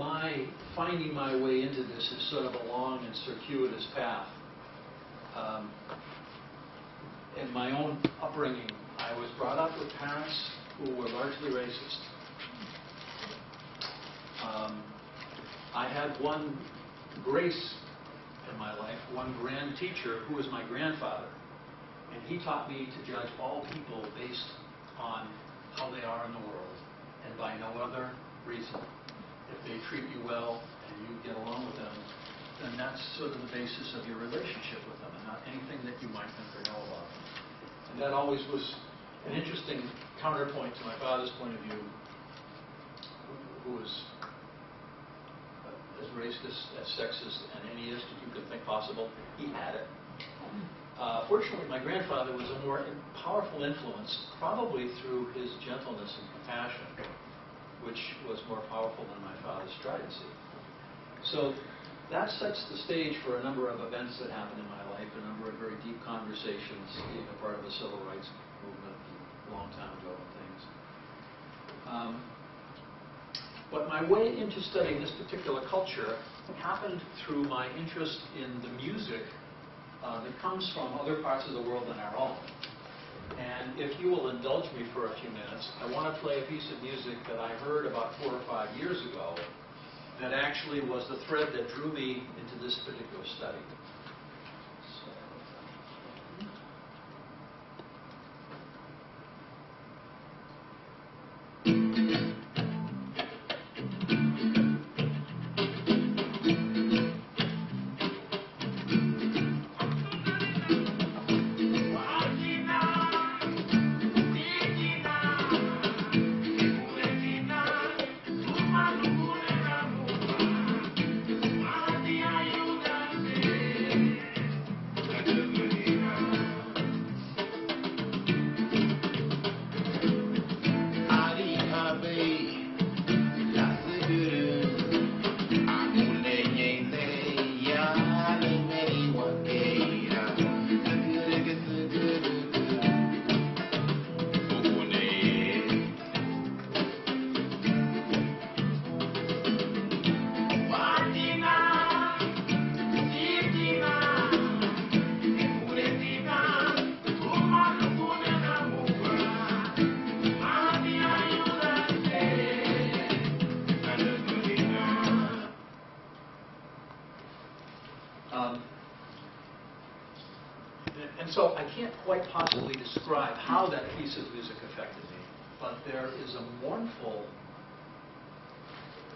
my finding my way into this is sort of a long and circuitous path. In my own upbringing, I was brought up with parents who were largely racist. I had one grace in my life, one grand teacher who was my grandfather, and he taught me to judge all people based on how they are in the world and by no other reason. If they treat you well and you get along with them, then that's sort of the basis of your relationship with them and not anything that you might think or know about them. And that always was an interesting counterpoint to my father's point of view, who was as racist, as sexist, and atheist as you could think possible. He had it. Fortunately, my grandfather was a more powerful influence, probably through his gentleness and compassion, which was more powerful than my father's stridency. So that sets the stage for a number of events that happened in my life, a number of very deep conversations, being a part of the civil rights movement a long time ago and things. But my way into studying this particular culture happened through my interest in the music that comes from other parts of the world than our own. And if you will indulge me for a few minutes, I want to play a piece of music that I heard about 4 or 5 years ago that actually was the thread that drew me into this particular study. So I can't quite possibly describe how that piece of music affected me, but there is a mournful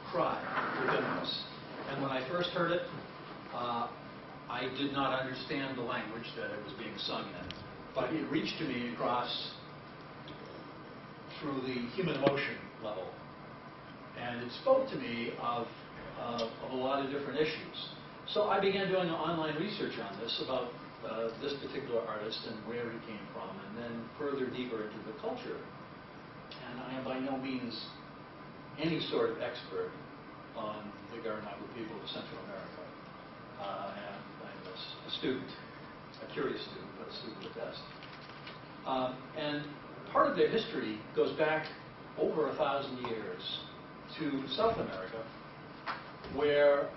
cry within us. And when I first heard it, I did not understand the language that it was being sung in, but it reached to me across through the human emotion level. And it spoke to me of a lot of different issues. So I began doing online research on this about this particular artist and where he came from, and then further deeper into the culture. And I am by no means any sort of expert on the Garinagu people of Central America. I'm a student, a curious student, but a student at best. And part of their history goes back over 1,000 years to South America, where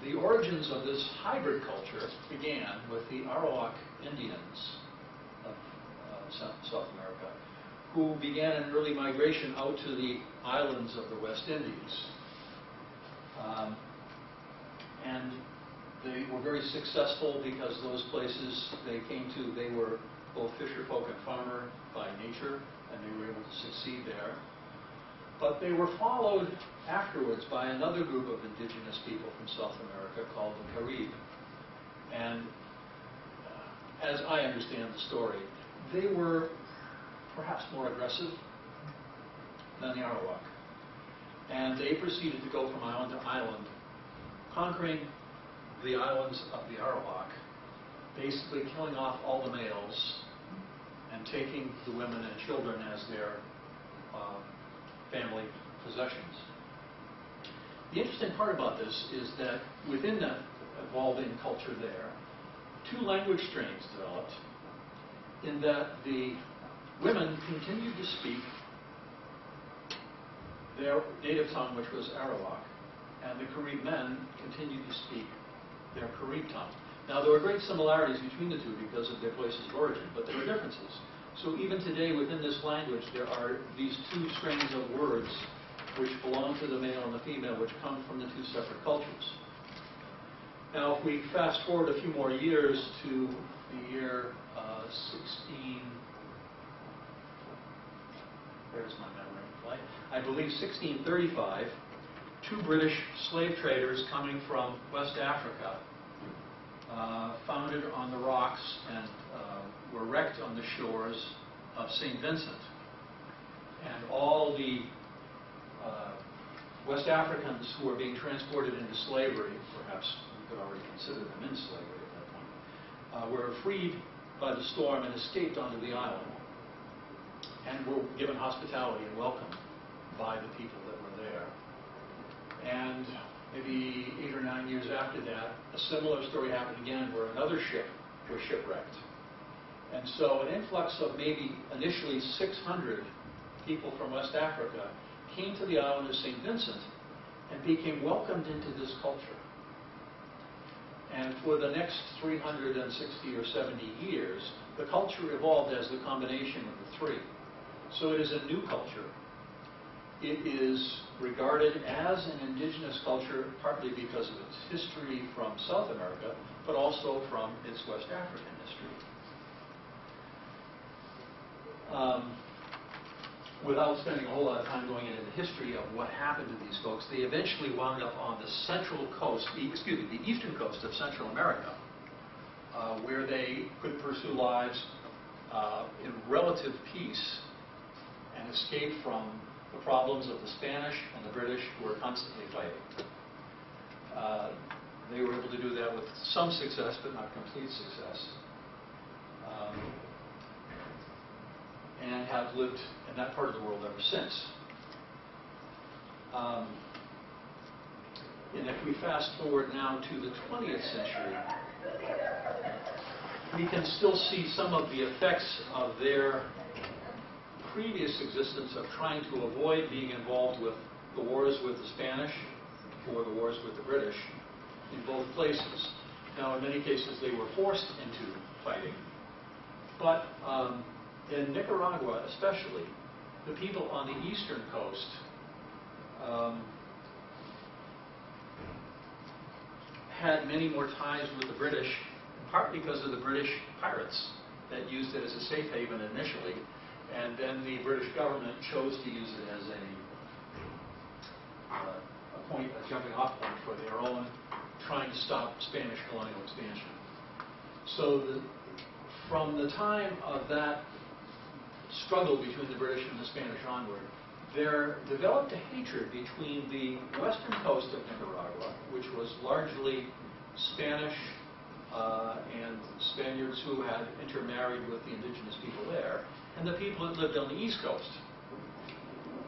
the origins of this hybrid culture began with the Arawak Indians of South America, who began an early migration out to the islands of the West Indies. And they were very successful because those places they came to, they were both fisher folk and farmer by nature, and they were able to succeed there. But they were followed afterwards by another group of indigenous people from South America called the Carib. And as I understand the story, they were perhaps more aggressive than the Arawak. And they proceeded to go from island to island, conquering the islands of the Arawak, basically killing off all the males and taking the women and children as their family possessions. The interesting part about this is that within that evolving culture there, 2 language strains developed, in that the women continued to speak their native tongue, which was Arawak, and the Carib men continued to speak their Carib tongue. Now, there were great similarities between the two because of their places of origin, but there were differences. So even today, within this language, there are these two strains of words which belong to the male and the female, which come from the two separate cultures. Now, if we fast forward a few more years to the year 16, there's my memory flight, I believe 1635, two British slave traders coming from West Africa founded on the rocks and were wrecked on the shores of St. Vincent. And all the West Africans who were being transported into slavery, perhaps we could already consider them in slavery at that point, were freed by the storm and escaped onto the island and were given hospitality and welcome by the people that were there. And maybe 8 or 9 years after that, a similar story happened again where another ship was shipwrecked. And so an influx of maybe initially 600 people from West Africa came to the island of St. Vincent and became welcomed into this culture. And for the next 360 or 70 years, the culture evolved as the combination of the three. So it is a new culture. It is regarded as an indigenous culture, partly because of its history from South America, but also from its West African history. Without spending a whole lot of time going into the history of what happened to these folks, they eventually wound up on the central coast, the eastern coast of Central America, where they could pursue lives in relative peace and escape from the problems of the Spanish and the British, who were constantly fighting. They were able to do that with some success, but not complete success. And have lived in that part of the world ever since. And if we fast forward now to the 20th century, we can still see some of the effects of their previous existence of trying to avoid being involved with the wars with the Spanish or the wars with the British in both places. Now, in many cases, they were forced into fighting. But in Nicaragua especially, the people on the eastern coast had many more ties with the British, in part because of the British pirates that used it as a safe haven initially, and then the British government chose to use it as a jumping off point for their own trying to stop Spanish colonial expansion. So from the time of that struggle between the British and the Spanish onward, there developed a hatred between the western coast of Nicaragua, which was largely Spanish and Spaniards who had intermarried with the indigenous people there, and the people that lived on the east coast.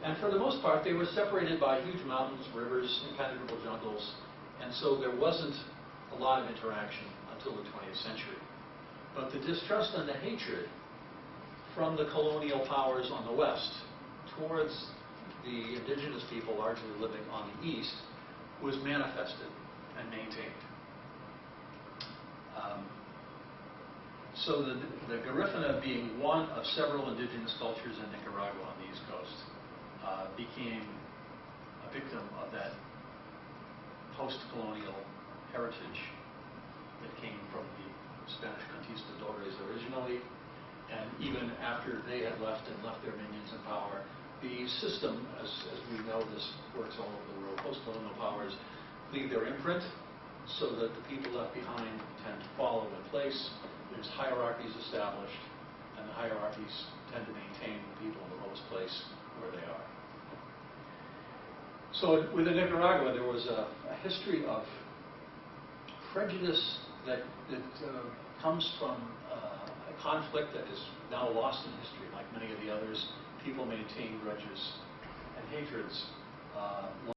And for the most part, they were separated by huge mountains, rivers, impenetrable jungles, and so there wasn't a lot of interaction until the 20th century. But the distrust and the hatred from the colonial powers on the west towards the indigenous people largely living on the east was manifested and maintained. So the Garifuna, being one of several indigenous cultures in Nicaragua on the east coast, became a victim of that post-colonial heritage that came from the Spanish conquistadores originally. And even after they had left and left their minions in power, the system, as we know, this works all over the world, post-colonial powers leave their imprint so that the people left behind tend to follow in place. There's hierarchies established, and the hierarchies tend to maintain the people in the lowest place where they are. So within Nicaragua, there was a history of prejudice that comes from a conflict that is now lost in history. Like many of the others, people maintain grudges and hatreds